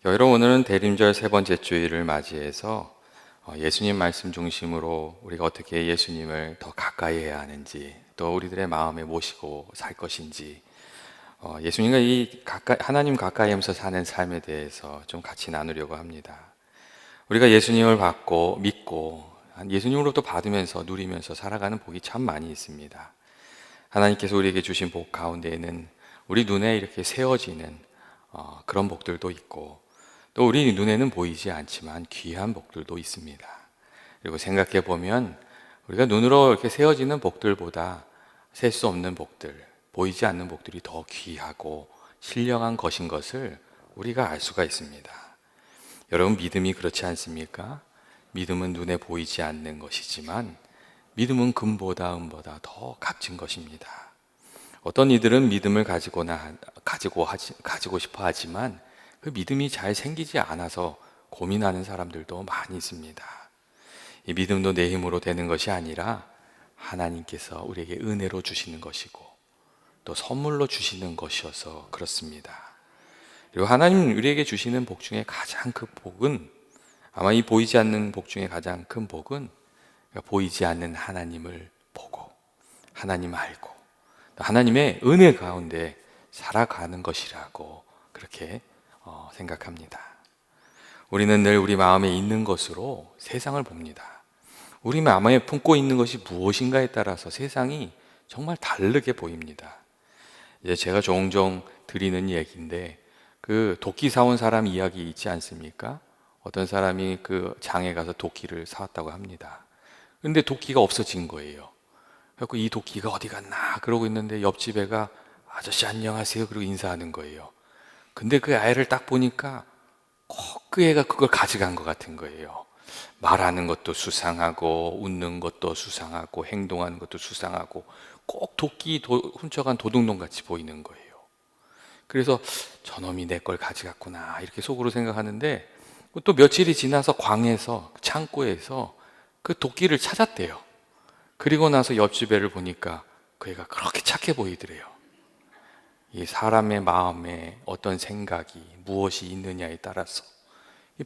여러분, 오늘은 대림절 세 번째 주일을 맞이해서 예수님 말씀 중심으로 우리가 어떻게 예수님을 더 가까이 해야 하는지, 또 우리들의 마음에 모시고 살 것인지, 예수님과 하나님 가까이 하면서 사는 삶에 대해서 좀 같이 나누려고 합니다. 우리가 예수님을 받고 믿고 예수님으로부터 받으면서 누리면서 살아가는 복이 참 많이 있습니다. 하나님께서 우리에게 주신 복 가운데에는 우리 눈에 이렇게 세워지는 그런 복들도 있고, 또 우리 눈에는 보이지 않지만 귀한 복들도 있습니다. 그리고 생각해 보면 우리가 눈으로 이렇게 세워지는 복들보다 셀 수 없는 복들, 보이지 않는 복들이 더 귀하고 신령한 것인 것을 우리가 알 수가 있습니다. 여러분, 믿음이 그렇지 않습니까? 믿음은 눈에 보이지 않는 것이지만 믿음은 금보다 은보다 더 값진 것입니다. 어떤 이들은 믿음을 가지고 싶어 하지만 그 믿음이 잘 생기지 않아서 고민하는 사람들도 많이 있습니다. 이 믿음도 내 힘으로 되는 것이 아니라 하나님께서 우리에게 은혜로 주시는 것이고 또 선물로 주시는 것이어서 그렇습니다. 그리고 하나님 우리에게 주시는 복 중에 가장 큰 복은, 아마 이 보이지 않는 복 중에 가장 큰 복은 보이지 않는 하나님을 보고 하나님 알고 하나님의 은혜 가운데 살아가는 것이라고 그렇게 생각합니다. 우리는 늘 우리 마음에 있는 것으로 세상을 봅니다. 우리 마음에 품고 있는 것이 무엇인가에 따라서 세상이 정말 다르게 보입니다. 이제 제가 종종 드리는 얘기인데, 그 도끼 사온 사람 이야기 있지 않습니까? 어떤 사람이 그 장에 가서 도끼를 사왔다고 합니다. 근데 도끼가 없어진 거예요. 그래서 이 도끼가 어디 갔나 그러고 있는데 옆집 애가 아저씨 안녕하세요 그러고 인사하는 거예요. 근데 그 아이를 딱 보니까 꼭 그 애가 그걸 가져간 것 같은 거예요. 말하는 것도 수상하고 웃는 것도 수상하고 행동하는 것도 수상하고 꼭 훔쳐간 도둑놈 같이 보이는 거예요. 그래서 저놈이 내 걸 가져갔구나 이렇게 속으로 생각하는데, 또 며칠이 지나서 광에서 창고에서 그 도끼를 찾았대요. 그리고 나서 옆집 애를 보니까 그 애가 그렇게 착해 보이더래요. 이 사람의 마음에 어떤 생각이 무엇이 있느냐에 따라서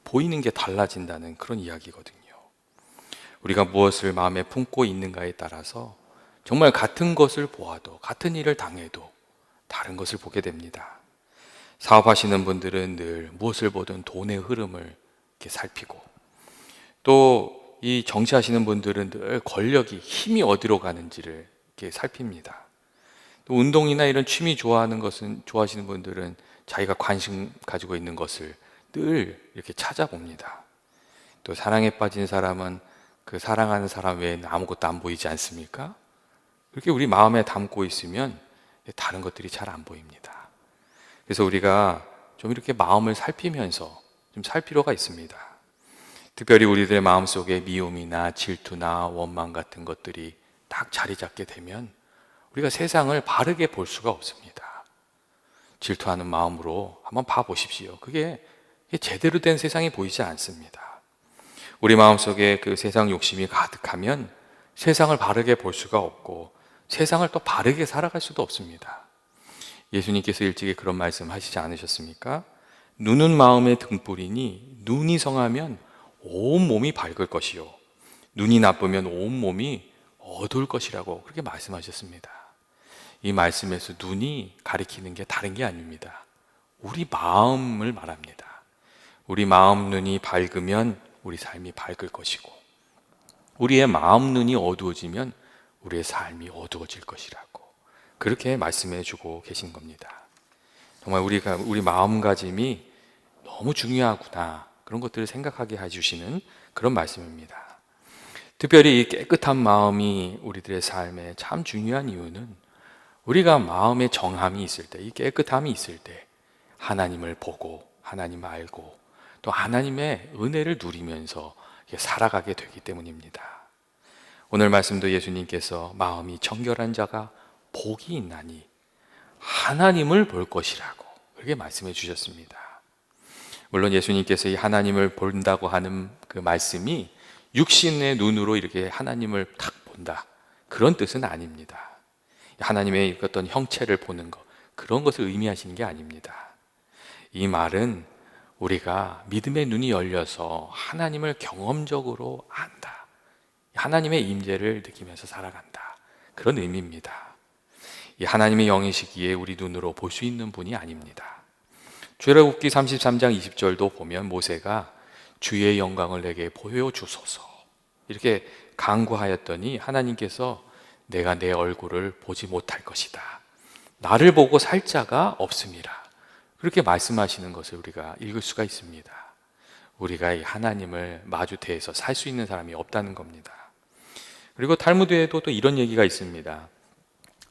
보이는 게 달라진다는 그런 이야기거든요. 우리가 무엇을 마음에 품고 있는가에 따라서 정말 같은 것을 보아도, 같은 일을 당해도 다른 것을 보게 됩니다. 사업하시는 분들은 늘 무엇을 보든 돈의 흐름을 이렇게 살피고, 또 이 정치하시는 분들은 늘 권력이, 힘이 어디로 가는지를 이렇게 살핍니다. 또 운동이나 이런 취미 좋아하시는 분들은 자기가 관심 가지고 있는 것을 늘 이렇게 찾아봅니다. 또 사랑에 빠진 사람은 그 사랑하는 사람 외에는 아무것도 안 보이지 않습니까? 그렇게 우리 마음에 담고 있으면 다른 것들이 잘 안 보입니다. 그래서 우리가 좀 이렇게 마음을 살피면서 좀 살 필요가 있습니다. 특별히 우리들의 마음속에 미움이나 질투나 원망 같은 것들이 딱 자리 잡게 되면 우리가 세상을 바르게 볼 수가 없습니다. 질투하는 마음으로 한번 봐보십시오. 그게 제대로 된 세상이 보이지 않습니다. 우리 마음속에 그 세상 욕심이 가득하면 세상을 바르게 볼 수가 없고 세상을 또 바르게 살아갈 수도 없습니다. 예수님께서 일찍이 그런 말씀 하시지 않으셨습니까? 눈은 마음의 등불이니 눈이 성하면 온 몸이 밝을 것이요 눈이 나쁘면 온 몸이 어두울 것이라고 그렇게 말씀하셨습니다. 이 말씀에서 눈이 가리키는 게 다른 게 아닙니다. 우리 마음을 말합니다. 우리 마음 눈이 밝으면 우리 삶이 밝을 것이고, 우리의 마음 눈이 어두워지면 우리의 삶이 어두워질 것이라고 그렇게 말씀해 주고 계신 겁니다. 정말 우리 마음가짐이 너무 중요하구나, 그런 것들을 생각하게 해주시는 그런 말씀입니다. 특별히 이 깨끗한 마음이 우리들의 삶에 참 중요한 이유는, 우리가 마음의 정함이 있을 때, 이 깨끗함이 있을 때 하나님을 보고 하나님을 알고 또 하나님의 은혜를 누리면서 살아가게 되기 때문입니다. 오늘 말씀도 예수님께서 마음이 정결한 자가 복이 있나니 하나님을 볼 것이라고 그렇게 말씀해 주셨습니다. 물론 예수님께서 이 하나님을 본다고 하는 그 말씀이 육신의 눈으로 이렇게 하나님을 딱 본다, 그런 뜻은 아닙니다. 하나님의 어떤 형체를 보는 것, 그런 것을 의미하시는 게 아닙니다. 이 말은 우리가 믿음의 눈이 열려서 하나님을 경험적으로 안다. 하나님의 임재를 느끼면서 살아간다. 그런 의미입니다. 이 하나님의 영이시기에 우리 눈으로 볼 수 있는 분이 아닙니다. 출애굽기 33장 20절도 보면 모세가 주의 영광을 내게 보여주소서 이렇게 간구하였더니 하나님께서 내가 내 얼굴을 보지 못할 것이다. 나를 보고 살 자가 없음이라. 그렇게 말씀하시는 것을 우리가 읽을 수가 있습니다. 우리가 이 하나님을 마주대해서 살 수 있는 사람이 없다는 겁니다. 그리고 탈무드에도 또 이런 얘기가 있습니다.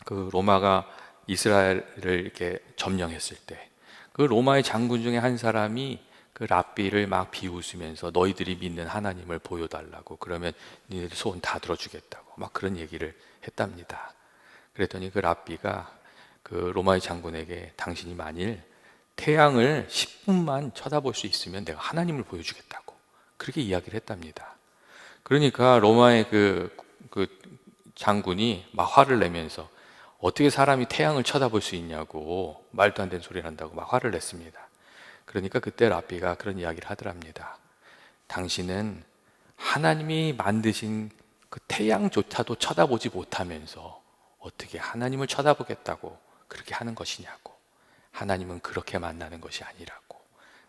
그 로마가 이스라엘을 이렇게 점령했을 때 그 로마의 장군 중에 한 사람이 그 랍비를 막 비웃으면서 너희들이 믿는 하나님을 보여달라고, 그러면 니네들 소원 다 들어주겠다고 막 그런 얘기를 했답니다. 그랬더니 그 랍비가 그 로마의 장군에게 당신이 만일 태양을 10분만 쳐다볼 수 있으면 내가 하나님을 보여주겠다고 그렇게 이야기를 했답니다. 그러니까 로마의 그 장군이 막 화를 내면서 어떻게 사람이 태양을 쳐다볼 수 있냐고 말도 안 되는 소리를 한다고 막 화를 냈습니다. 그러니까 그때 랍비가 그런 이야기를 하더랍니다. 당신은 하나님이 만드신 그 태양조차도 쳐다보지 못하면서 어떻게 하나님을 쳐다보겠다고 그렇게 하는 것이냐고, 하나님은 그렇게 만나는 것이 아니라고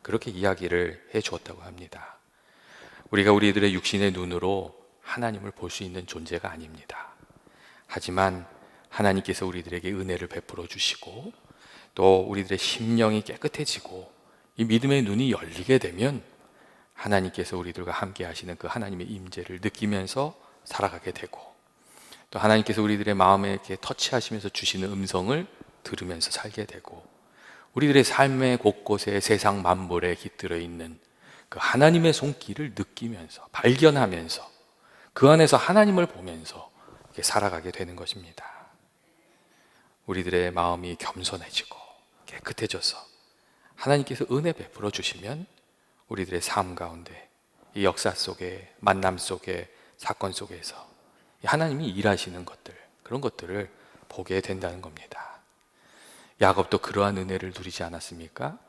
그렇게 이야기를 해 주었다고 합니다. 우리가 우리들의 육신의 눈으로 하나님을 볼 수 있는 존재가 아닙니다. 하지만 하나님께서 우리들에게 은혜를 베풀어 주시고 또 우리들의 심령이 깨끗해지고 이 믿음의 눈이 열리게 되면 하나님께서 우리들과 함께 하시는 그 하나님의 임재를 느끼면서 살아가게 되고 또 하나님께서 우리들의 마음에 이렇게 터치하시면서 주시는 음성을 들으면서 살게 되고 우리들의 삶의 곳곳에 세상 만물에 깃들어 있는 그 하나님의 손길을 느끼면서 발견하면서 그 안에서 하나님을 보면서 이렇게 살아가게 되는 것입니다. 우리들의 마음이 겸손해지고 깨끗해져서 하나님께서 은혜 베풀어 주시면 우리들의 삶 가운데 이 역사 속에 만남 속에 사건 속에서 하나님이 일하시는 것들, 그런 것들을 보게 된다는 겁니다. 야곱도 그러한 은혜를 누리지 않았습니까?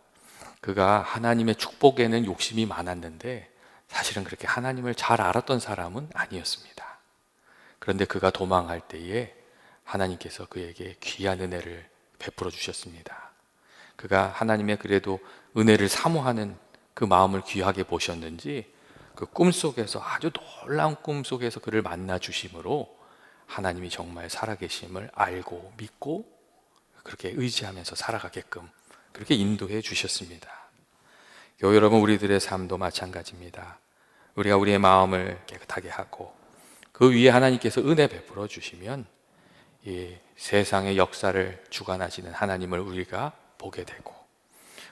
그가 하나님의 축복에는 욕심이 많았는데 사실은 그렇게 하나님을 잘 알았던 사람은 아니었습니다. 그런데 그가 도망할 때에 하나님께서 그에게 귀한 은혜를 베풀어 주셨습니다. 그가 하나님의 그래도 은혜를 사모하는 그 마음을 귀하게 보셨는지 그 꿈속에서 아주 놀라운 꿈속에서 그를 만나 주심으로 하나님이 정말 살아계심을 알고 믿고 그렇게 의지하면서 살아가게끔 그렇게 인도해 주셨습니다. 교회 여러분, 우리들의 삶도 마찬가지입니다. 우리가 우리의 마음을 깨끗하게 하고 그 위에 하나님께서 은혜 베풀어 주시면 이 세상의 역사를 주관하시는 하나님을 우리가 보게 되고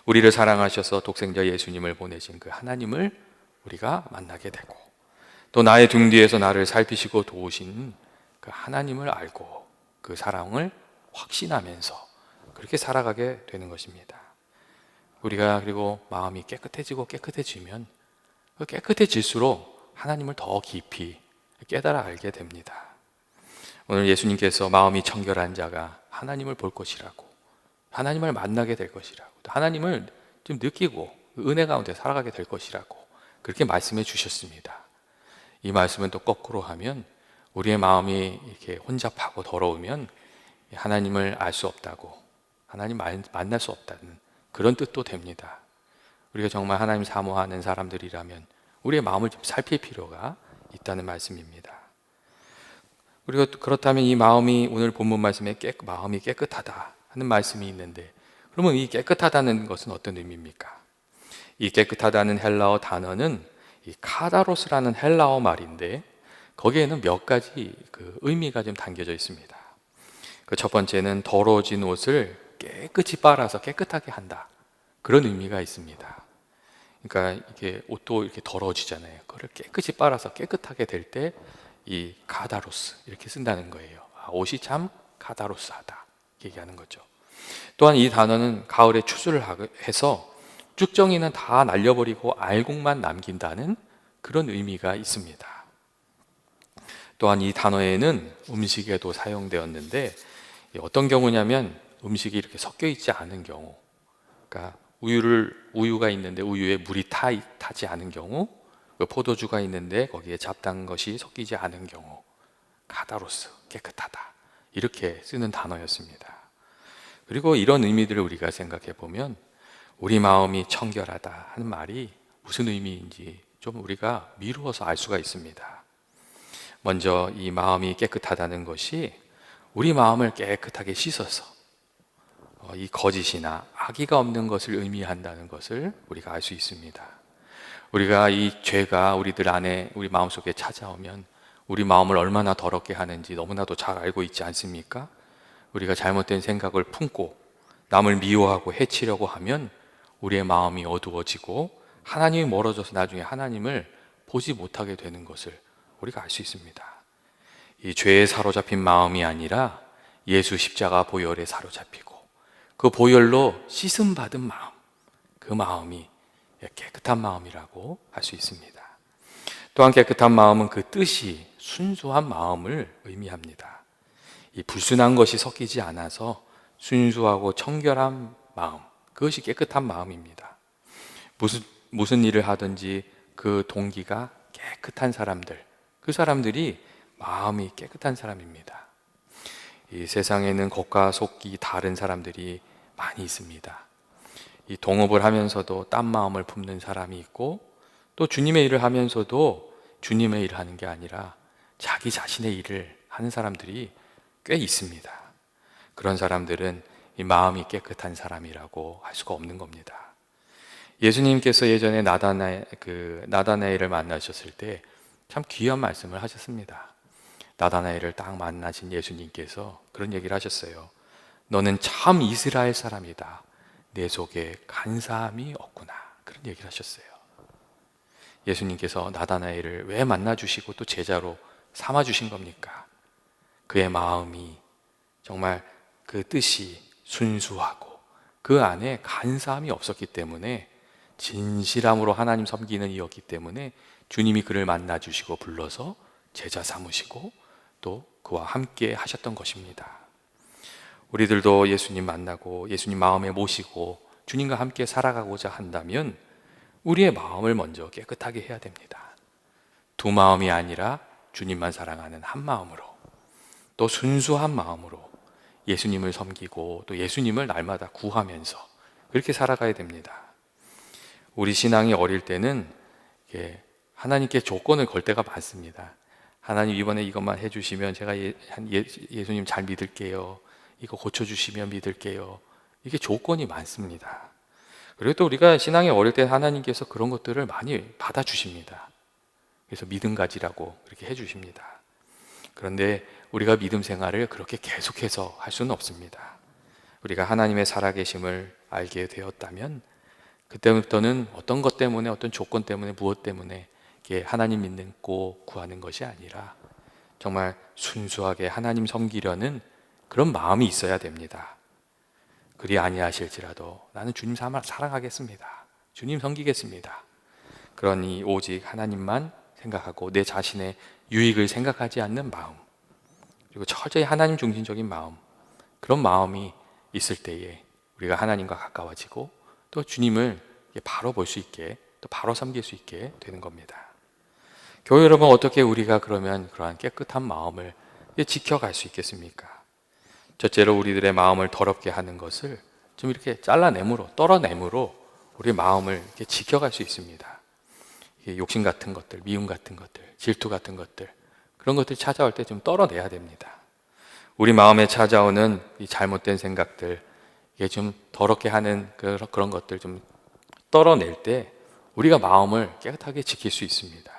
우리를 사랑하셔서 독생자 예수님을 보내신 그 하나님을 우리가 만나게 되고 또 나의 등 뒤에서 나를 살피시고 도우신 그 하나님을 알고 그 사랑을 확신하면서 그렇게 살아가게 되는 것입니다. 우리가 그리고 마음이 깨끗해지면 깨끗해질수록 하나님을 더 깊이 깨달아 알게 됩니다. 오늘 예수님께서 마음이 청결한 자가 하나님을 볼 것이라고, 하나님을 만나게 될 것이라고, 하나님을 좀 느끼고 은혜 가운데 살아가게 될 것이라고 그렇게 말씀해 주셨습니다. 이 말씀은 또 거꾸로 하면 우리의 마음이 이렇게 혼잡하고 더러우면 하나님을 알 수 없다고, 하나님 만날 수 없다는 그런 뜻도 됩니다. 우리가 정말 하나님 사모하는 사람들이라면 우리의 마음을 좀 살필 필요가 있다는 말씀입니다. 우리가 그렇다면 이 마음이 오늘 본문 말씀에 마음이 깨끗하다 하는 말씀이 있는데 그러면 이 깨끗하다는 것은 어떤 의미입니까? 이 깨끗하다는 헬라어 단어는 이 카다로스라는 헬라어 말인데 거기에는 몇 가지 그 의미가 좀 담겨져 있습니다. 그 첫 번째는 더러워진 옷을 깨끗이 빨아서 깨끗하게 한다, 그런 의미가 있습니다. 그러니까 이게 옷도 이렇게 더러워지잖아요. 그걸 깨끗이 빨아서 깨끗하게 될 때 이 카다로스 이렇게 쓴다는 거예요. 옷이 참 카다로스하다 얘기하는 거죠. 또한 이 단어는 가을에 추수를 해서 쭉정이는 다 날려버리고 알곡만 남긴다는 그런 의미가 있습니다. 또한 이 단어에는 음식에도 사용되었는데 어떤 경우냐면 음식이 이렇게 섞여 있지 않은 경우, 그러니까 우유가 있는데 우유에 물이 타지 않은 경우, 포도주가 있는데 거기에 잡다한 것이 섞이지 않은 경우, 카다로스, 깨끗하다, 이렇게 쓰는 단어였습니다. 그리고 이런 의미들을 우리가 생각해 보면 우리 마음이 청결하다 하는 말이 무슨 의미인지 좀 우리가 미루어서 알 수가 있습니다. 먼저 이 마음이 깨끗하다는 것이 우리 마음을 깨끗하게 씻어서 이 거짓이나 악의가 없는 것을 의미한다는 것을 우리가 알 수 있습니다. 우리가 이 죄가 우리들 안에, 우리 마음속에 찾아오면 우리 마음을 얼마나 더럽게 하는지 너무나도 잘 알고 있지 않습니까? 우리가 잘못된 생각을 품고 남을 미워하고 해치려고 하면 우리의 마음이 어두워지고 하나님이 멀어져서 나중에 하나님을 보지 못하게 되는 것을 우리가 알 수 있습니다. 이 죄에 사로잡힌 마음이 아니라 예수 십자가 보혈에 사로잡히고 그 보혈로 씻음 받은 마음, 그 마음이 깨끗한 마음이라고 할 수 있습니다. 또한 깨끗한 마음은 그 뜻이 순수한 마음을 의미합니다. 이 불순한 것이 섞이지 않아서 순수하고 청결한 마음, 그것이 깨끗한 마음입니다. 무슨 일을 하든지 그 동기가 깨끗한 사람들, 그 사람들이 마음이 깨끗한 사람입니다. 이 세상에는 겉과 속이 다른 사람들이 많이 있습니다. 이 동업을 하면서도 딴 마음을 품는 사람이 있고, 또 주님의 일을 하면서도 주님의 일을 하는 게 아니라 자기 자신의 일을 하는 사람들이 꽤 있습니다. 그런 사람들은 이 마음이 깨끗한 사람이라고 할 수가 없는 겁니다. 예수님께서 예전에 나다나엘을 만나셨을 때 참 귀한 말씀을 하셨습니다. 나다나엘을 딱 만나신 예수님께서 그런 얘기를 하셨어요. 너는 참 이스라엘 사람이다. 내 속에 간사함이 없구나. 그런 얘기를 하셨어요. 예수님께서 나다나엘을 왜 만나주시고 또 제자로 삼아주신 겁니까? 그의 마음이 정말 그 뜻이 순수하고 그 안에 간사함이 없었기 때문에, 진실함으로 하나님 섬기는 이였기 때문에 주님이 그를 만나주시고 불러서 제자 삼으시고 또 그와 함께 하셨던 것입니다. 우리들도 예수님 만나고 예수님 마음에 모시고 주님과 함께 살아가고자 한다면 우리의 마음을 먼저 깨끗하게 해야 됩니다. 두 마음이 아니라 주님만 사랑하는 한 마음으로, 또 순수한 마음으로 예수님을 섬기고 또 예수님을 날마다 구하면서 그렇게 살아가야 됩니다. 우리 신앙이 어릴 때는 하나님께 조건을 걸 때가 많습니다. 하나님 이번에 이것만 해주시면 제가 예수님 잘 믿을게요. 이거 고쳐주시면 믿을게요. 이게 조건이 많습니다. 그리고 또 우리가 신앙이 어릴 때 하나님께서 그런 것들을 많이 받아주십니다. 그래서 믿음 가지라고 그렇게 해주십니다. 그런데 우리가 믿음 생활을 그렇게 계속해서 할 수는 없습니다. 우리가 하나님의 살아계심을 알게 되었다면 그때부터는 어떤 것 때문에, 어떤 조건 때문에, 무엇 때문에 하나님 믿고 구하는 것이 아니라 정말 순수하게 하나님 섬기려는 그런 마음이 있어야 됩니다. 그리 아니하실지라도 나는 주님 사랑하겠습니다. 주님 섬기겠습니다. 그러니 오직 하나님만 생각하고 내 자신의 유익을 생각하지 않는 마음, 그리고 철저히 하나님 중심적인 마음, 그런 마음이 있을 때에 우리가 하나님과 가까워지고 또 주님을 바로 볼 수 있게, 또 바로 섬길 수 있게 되는 겁니다. 교회 여러분, 어떻게 우리가 그러면 그러한 깨끗한 마음을 지켜갈 수 있겠습니까? 첫째로 우리들의 마음을 더럽게 하는 것을 좀 이렇게 떨어내므로 우리의 마음을 이렇게 지켜갈 수 있습니다. 욕심 같은 것들, 미움 같은 것들, 질투 같은 것들, 그런 것들이 찾아올 때 좀 떨어내야 됩니다. 우리 마음에 찾아오는 이 잘못된 생각들, 이게 좀 더럽게 하는 그런 것들 좀 떨어낼 때 우리가 마음을 깨끗하게 지킬 수 있습니다.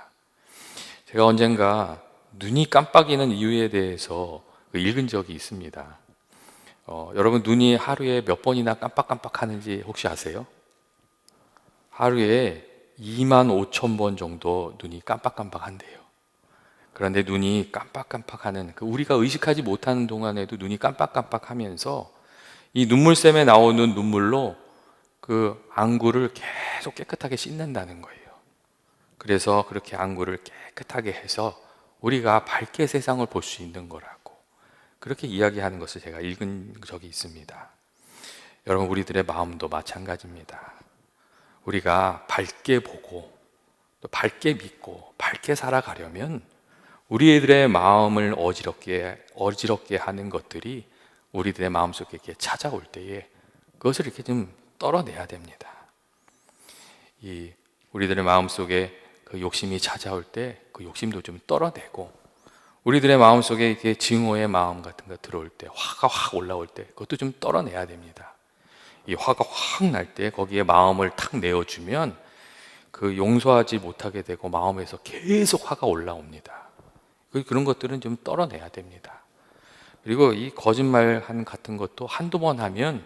제가 언젠가 눈이 깜빡이는 이유에 대해서 읽은 적이 있습니다. 여러분, 눈이 하루에 몇 번이나 깜빡깜빡 하는지 혹시 아세요? 하루에 25,000번 정도 눈이 깜빡깜빡 한대요. 그런데 눈이 깜빡깜빡하는, 우리가 의식하지 못하는 동안에도 눈이 깜빡깜빡 하면서 이 눈물샘에 나오는 눈물로 그 안구를 계속 깨끗하게 씻는다는 거예요. 그래서 그렇게 안구를 깨끗하게 해서 우리가 밝게 세상을 볼 수 있는 거라고 그렇게 이야기하는 것을 제가 읽은 적이 있습니다. 여러분, 우리들의 마음도 마찬가지입니다. 우리가 밝게 보고 또 밝게 믿고 밝게 살아가려면 우리들의 마음을 어지럽게 하는 것들이 우리들의 마음속에 이렇게 찾아올 때에 그것을 이렇게 좀 떨어내야 됩니다. 우리들의 마음속에 그 욕심이 찾아올 때 그 욕심도 좀 떨어내고, 우리들의 마음속에 이렇게 증오의 마음 같은 거 들어올 때, 화가 확 올라올 때 그것도 좀 떨어내야 됩니다. 이 화가 확 날 때 거기에 마음을 탁 내어주면 그 용서하지 못하게 되고 마음에서 계속 화가 올라옵니다. 그런 것들은 좀 떨어내야 됩니다. 그리고 이 거짓말 같은 것도 한두 번 하면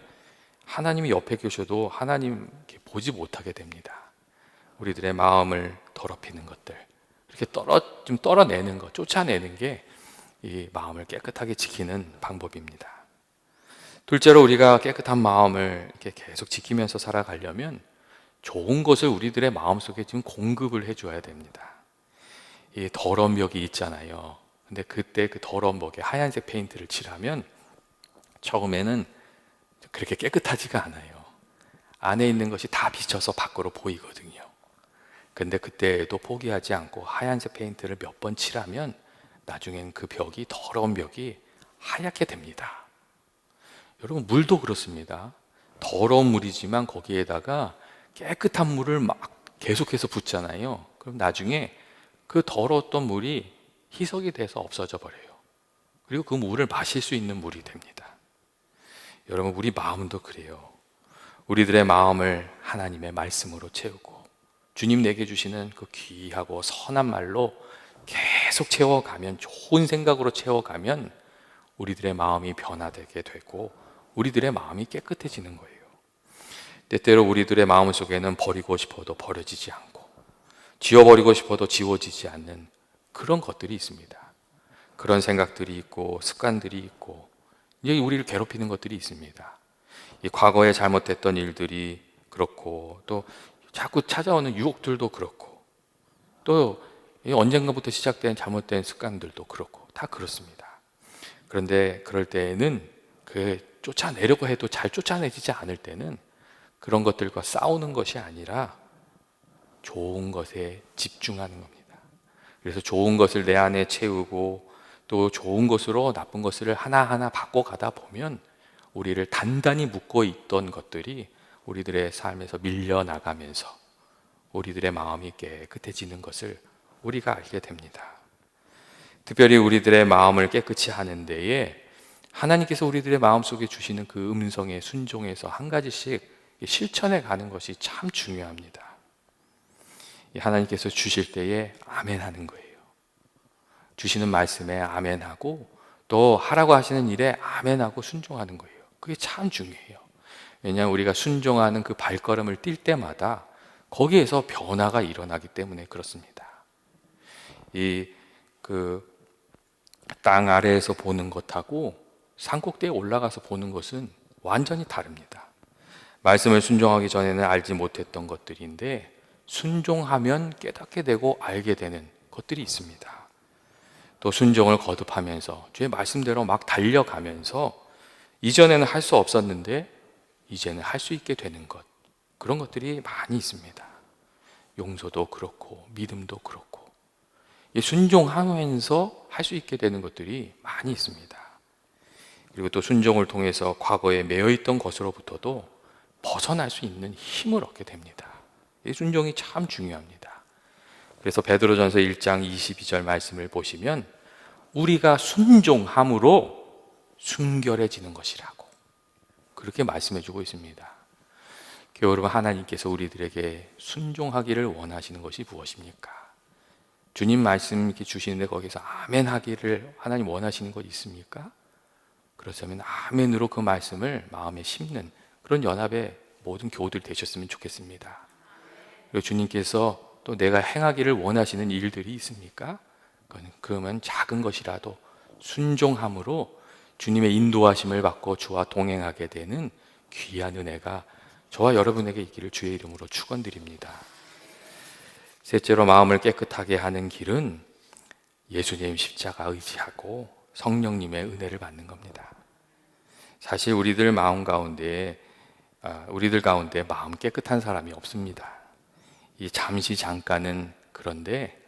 하나님이 옆에 계셔도 하나님 보지 못하게 됩니다. 우리들의 마음을 더럽히는 것들, 이렇게 좀 떨어내는 것, 쫓아내는 게 이 마음을 깨끗하게 지키는 방법입니다. 둘째로, 우리가 깨끗한 마음을 이렇게 계속 지키면서 살아가려면 좋은 것을 우리들의 마음속에 지금 공급을 해줘야 됩니다. 이 더러운 벽이 있잖아요. 근데 그때 그 더러운 벽에 하얀색 페인트를 칠하면 처음에는 그렇게 깨끗하지가 않아요. 안에 있는 것이 다 비쳐서 밖으로 보이거든요. 근데 그때에도 포기하지 않고 하얀색 페인트를 몇 번 칠하면 나중엔 그 벽이, 더러운 벽이 하얗게 됩니다. 여러분, 물도 그렇습니다. 더러운 물이지만 거기에다가 깨끗한 물을 막 계속해서 붓잖아요. 그럼 나중에 그 더러웠던 물이 희석이 돼서 없어져 버려요. 그리고 그 물을 마실 수 있는 물이 됩니다. 여러분, 우리 마음도 그래요. 우리들의 마음을 하나님의 말씀으로 채우고 주님 내게 주시는 그 귀하고 선한 말로 계속 채워가면, 좋은 생각으로 채워가면 우리들의 마음이 변화되게 되고 우리들의 마음이 깨끗해지는 거예요. 때때로 우리들의 마음 속에는 버리고 싶어도 버려지지 않고 지워버리고 싶어도 지워지지 않는 그런 것들이 있습니다. 그런 생각들이 있고 습관들이 있고 이제 우리를 괴롭히는 것들이 있습니다. 이 과거에 잘못했던 일들이 그렇고, 또 자꾸 찾아오는 유혹들도 그렇고, 또 언젠가부터 시작된 잘못된 습관들도 그렇고, 다 그렇습니다. 그런데 그럴 때에는 쫓아내려고 해도 잘 쫓아내지지 않을 때는 그런 것들과 싸우는 것이 아니라 좋은 것에 집중하는 겁니다. 그래서 좋은 것을 내 안에 채우고 또 좋은 것으로 나쁜 것을 하나하나 바꿔가다 보면 우리를 단단히 묶고 있던 것들이 우리들의 삶에서 밀려나가면서 우리들의 마음이 깨끗해지는 것을 우리가 알게 됩니다. 특별히 우리들의 마음을 깨끗이 하는 데에 하나님께서 우리들의 마음속에 주시는 그 음성에 순종해서 한 가지씩 실천해 가는 것이 참 중요합니다. 하나님께서 주실 때에 아멘 하는 거예요. 주시는 말씀에 아멘 하고 또 하라고 하시는 일에 아멘 하고 순종하는 거예요. 그게 참 중요해요. 왜냐하면 우리가 순종하는 그 발걸음을 뛸 때마다 거기에서 변화가 일어나기 때문에 그렇습니다. 땅 아래에서 보는 것하고 산꼭대에 올라가서 보는 것은 완전히 다릅니다. 말씀을 순종하기 전에는 알지 못했던 것들인데 순종하면 깨닫게 되고 알게 되는 것들이 있습니다. 또 순종을 거듭하면서 주의 말씀대로 막 달려가면서 이전에는 할 수 없었는데 이제는 할 수 있게 되는 것, 그런 것들이 많이 있습니다. 용서도 그렇고 믿음도 그렇고 순종하면서 할 수 있게 되는 것들이 많이 있습니다. 그리고 또 순종을 통해서 과거에 매여있던 것으로부터도 벗어날 수 있는 힘을 얻게 됩니다. 이 순종이 참 중요합니다. 그래서 베드로전서 1장 22절 말씀을 보시면 우리가 순종함으로 순결해지는 것이라고 그렇게 말씀해주고 있습니다. 여러분, 하나님께서 우리들에게 순종하기를 원하시는 것이 무엇입니까? 주님 말씀 이렇게 주시는데 거기서 아멘 하기를 하나님 원하시는 것 있습니까? 그렇다면 아멘으로 그 말씀을 마음에 심는 그런 연합의 모든 교우들 되셨으면 좋겠습니다. 그리고 주님께서 또 내가 행하기를 원하시는 일들이 있습니까? 그러면 작은 것이라도 순종함으로 주님의 인도하심을 받고 주와 동행하게 되는 귀한 은혜가 저와 여러분에게 있기를 주의 이름으로 축원드립니다. 셋째로, 마음을 깨끗하게 하는 길은 예수님 십자가 의지하고 성령님의 은혜를 받는 겁니다. 사실 우리들 마음 가운데 우리들 가운데 마음 깨끗한 사람이 없습니다. 이 잠시 잠깐은 그런데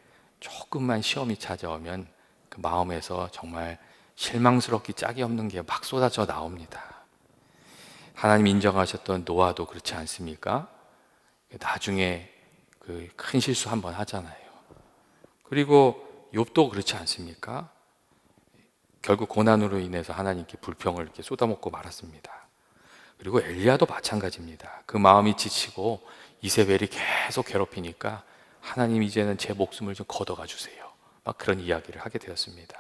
조금만 시험이 찾아오면 그 마음에서 정말 실망스럽기 짝이 없는 게 막 쏟아져 나옵니다. 하나님 인정하셨던 노아도 그렇지 않습니까? 나중에 그 큰 실수 한번 하잖아요. 그리고 욥도 그렇지 않습니까? 결국 고난으로 인해서 하나님께 불평을 이렇게 쏟아먹고 말았습니다. 그리고 엘리야도 마찬가지입니다. 그 마음이 지치고 이세벨이 계속 괴롭히니까 하나님 이제는 제 목숨을 좀 걷어가 주세요. 막 그런 이야기를 하게 되었습니다.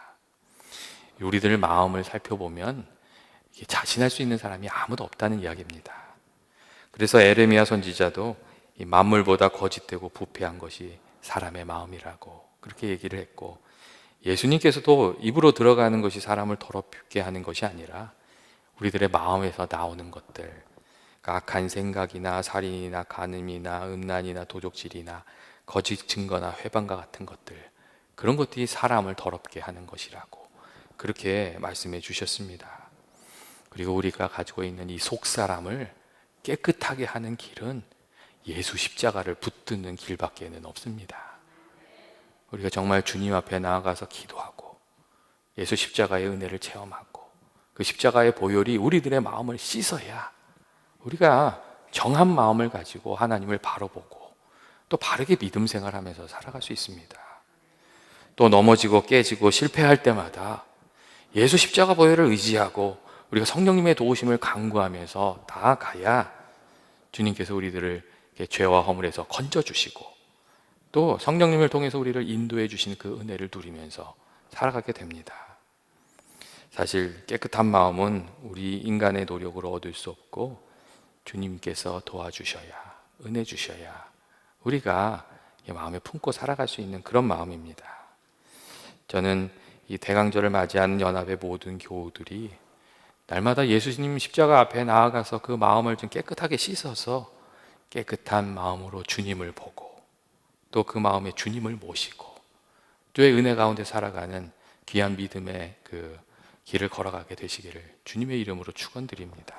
우리들 마음을 살펴보면 자신할 수 있는 사람이 아무도 없다는 이야기입니다. 그래서 에레미야 선지자도 이 만물보다 거짓되고 부패한 것이 사람의 마음이라고 그렇게 얘기를 했고, 예수님께서도 입으로 들어가는 것이 사람을 더럽게 하는 것이 아니라 우리들의 마음에서 나오는 것들, 악한 생각이나 살인이나 간음이나 음란이나 도적질이나 거짓 증거나 회방과 같은 것들, 그런 것들이 사람을 더럽게 하는 것이라고 그렇게 말씀해 주셨습니다. 그리고 우리가 가지고 있는 이 속사람을 깨끗하게 하는 길은 예수 십자가를 붙드는 길밖에는 없습니다. 우리가 정말 주님 앞에 나아가서 기도하고 예수 십자가의 은혜를 체험하고 그 십자가의 보혈이 우리들의 마음을 씻어야 우리가 정한 마음을 가지고 하나님을 바로 보고 또 바르게 믿음 생활하면서 살아갈 수 있습니다. 또 넘어지고 깨지고 실패할 때마다 예수 십자가 보혈을 의지하고 우리가 성령님의 도우심을 간구하면서 나아가야 주님께서 우리들을 죄와 허물에서 건져주시고 또 성령님을 통해서 우리를 인도해 주신 그 은혜를 누리면서 살아가게 됩니다. 사실 깨끗한 마음은 우리 인간의 노력으로 얻을 수 없고 주님께서 도와주셔야, 은혜 주셔야 우리가 마음에 품고 살아갈 수 있는 그런 마음입니다. 저는 이 대강절을 맞이하는 연합의 모든 교우들이 날마다 예수님 십자가 앞에 나아가서 그 마음을 좀 깨끗하게 씻어서 깨끗한 마음으로 주님을 보고 또 그 마음에 주님을 모시고 주의 은혜 가운데 살아가는 귀한 믿음의 그 길을 걸어가게 되시기를 주님의 이름으로 축원드립니다.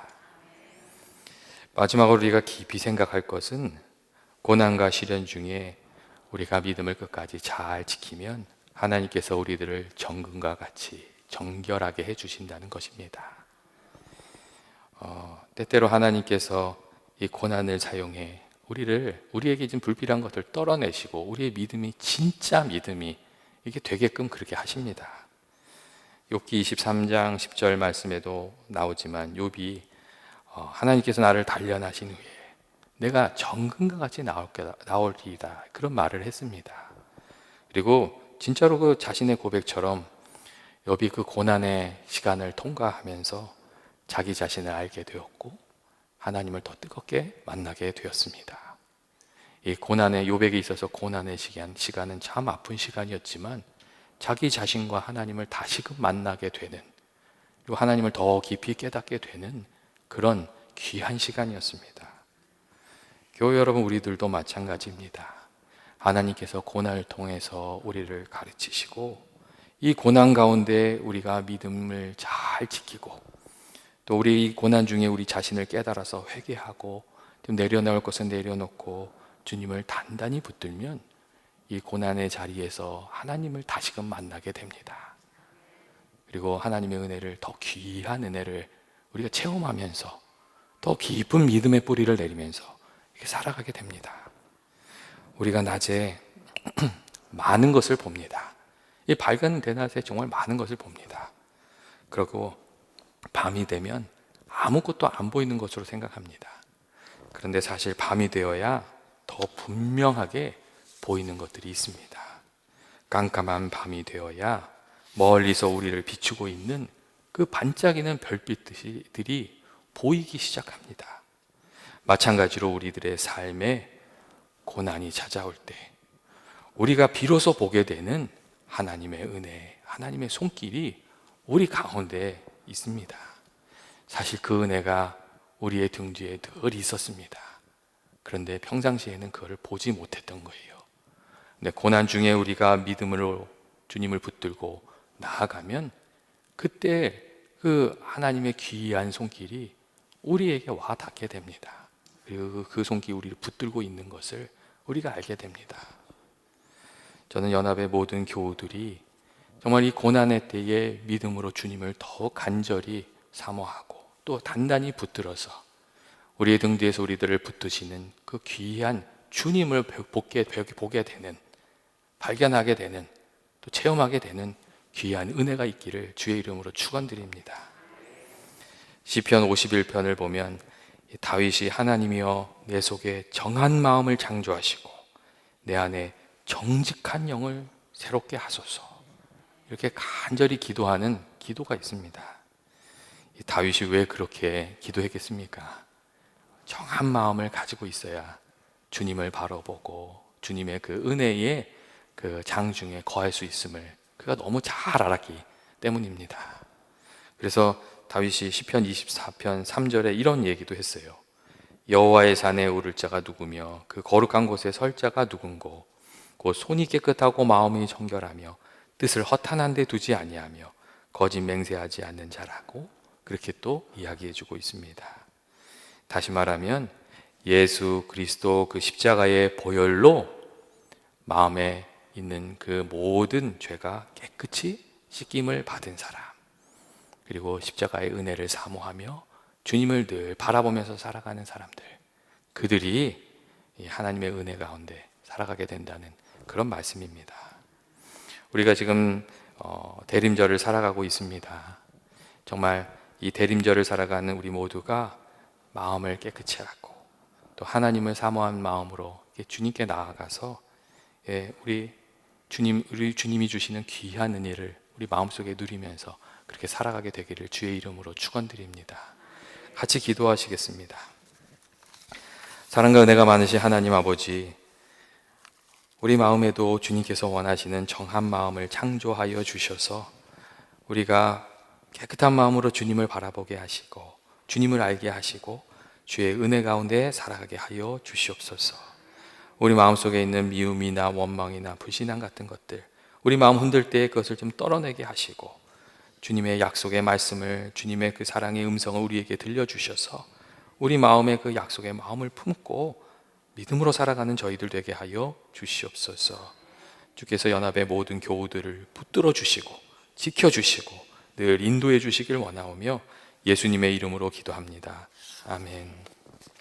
마지막으로 우리가 깊이 생각할 것은 고난과 시련 중에 우리가 믿음을 끝까지 잘 지키면 하나님께서 우리들을 정금과 같이 정결하게 해주신다는 것입니다. 때때로 하나님께서 이 고난을 사용해 우리에게 진 불필요한 것들 떨어내시고 우리의 믿음이 진짜 믿음이 이게 되게끔 그렇게 하십니다. 욥기 23장 10절 말씀에도 나오지만 욥이 하나님께서 나를 단련하신 후에 내가 정금과 같이 나올리이다 그런 말을 했습니다. 그리고 진짜로 그 자신의 고백처럼 욥이 그 고난의 시간을 통과하면서 자기 자신을 알게 되었고 하나님을 더 뜨겁게 만나게 되었습니다. 이 고난의 욥에게 있어서 고난의 시간은 참 아픈 시간이었지만 자기 자신과 하나님을 다시금 만나게 되는 그리고 하나님을 더 깊이 깨닫게 되는 그런 귀한 시간이었습니다. 교회 여러분, 우리들도 마찬가지입니다. 하나님께서 고난을 통해서 우리를 가르치시고 이 고난 가운데 우리가 믿음을 잘 지키고 또 우리 고난 중에 우리 자신을 깨달아서 회개하고 좀 내려놓을 것은 내려놓고 주님을 단단히 붙들면 이 고난의 자리에서 하나님을 다시금 만나게 됩니다. 그리고 하나님의 은혜를, 더 귀한 은혜를 우리가 체험하면서 더 깊은 믿음의 뿌리를 내리면서 이렇게 살아가게 됩니다. 우리가 낮에 많은 것을 봅니다. 이 밝은 대낮에 정말 많은 것을 봅니다. 그리고 밤이 되면 아무것도 안 보이는 것으로 생각합니다. 그런데 사실 밤이 되어야 더 분명하게 보이는 것들이 있습니다. 깜깜한 밤이 되어야 멀리서 우리를 비추고 있는 그 반짝이는 별빛들이 보이기 시작합니다. 마찬가지로 우리들의 삶에 고난이 찾아올 때 우리가 비로소 보게 되는 하나님의 은혜, 하나님의 손길이 우리 가운데 있습니다. 사실 그 은혜가 우리의 등 뒤에 늘 있었습니다. 그런데 평상시에는 그걸 보지 못했던 거예요. 근데 고난 중에 우리가 믿음으로 주님을 붙들고 나아가면 그때 그 하나님의 귀한 손길이 우리에게 와 닿게 됩니다. 그리고 그 손길이 우리를 붙들고 있는 것을 우리가 알게 됩니다. 저는 연합의 모든 교우들이 정말 이 고난의 때에 믿음으로 주님을 더 간절히 사모하고 또 단단히 붙들어서 우리의 등 뒤에서 우리들을 붙드시는 그 귀한 주님을 보게 되는, 발견하게 되는, 또 체험하게 되는 귀한 은혜가 있기를 주의 이름으로 축원드립니다. 시편 51편을 보면 다윗이 하나님이여 내 속에 정한 마음을 창조하시고 내 안에 정직한 영을 새롭게 하소서, 이렇게 간절히 기도하는 기도가 있습니다. 다윗이 왜 그렇게 기도했겠습니까? 정한 마음을 가지고 있어야 주님을 바라보고 주님의 그 은혜의 그 장중에 거할 수 있음을 그가 너무 잘 알았기 때문입니다. 그래서 다윗이 시편 24편 3절에 이런 얘기도 했어요. 여호와의 산에 오를 자가 누구며 그 거룩한 곳에 설 자가 누군고 곧 손이 깨끗하고 마음이 정결하며 뜻을 허탄한 데 두지 아니하며 거짓 맹세하지 않는 자라고 그렇게 또 이야기해주고 있습니다. 다시 말하면 예수 그리스도 그 십자가의 보혈로 마음에 있는 그 모든 죄가 깨끗이 씻김을 받은 사람, 그리고 십자가의 은혜를 사모하며 주님을 늘 바라보면서 살아가는 사람들, 그들이 하나님의 은혜 가운데 살아가게 된다는 그런 말씀입니다. 우리가 지금 대림절을 살아가고 있습니다. 정말 이 대림절을 살아가는 우리 모두가 마음을 깨끗이 하고 또 하나님을 사모한 마음으로 주님께 나아가서 우리 주님이 주시는 귀한 은혜를 우리 마음속에 누리면서 그렇게 살아가게 되기를 주의 이름으로 축원드립니다. 같이 기도하시겠습니다. 사랑과 은혜가 많으신 하나님 아버지, 우리 마음에도 주님께서 원하시는 정한 마음을 창조하여 주셔서 우리가 깨끗한 마음으로 주님을 바라보게 하시고 주님을 알게 하시고 주의 은혜 가운데 살아가게 하여 주시옵소서. 우리 마음속에 있는 미움이나 원망이나 불신앙 같은 것들, 우리 마음 흔들 때 그것을 좀 떨어내게 하시고 주님의 약속의 말씀을, 주님의 그 사랑의 음성을 우리에게 들려주셔서 우리 마음에 그 약속의 마음을 품고 믿음으로 살아가는 저희들 되게 하여 주시옵소서. 주께서 연합의 모든 교우들을 붙들어 주시고 지켜주시고 늘 인도해 주시길 원하오며 예수님의 이름으로 기도합니다. 아멘.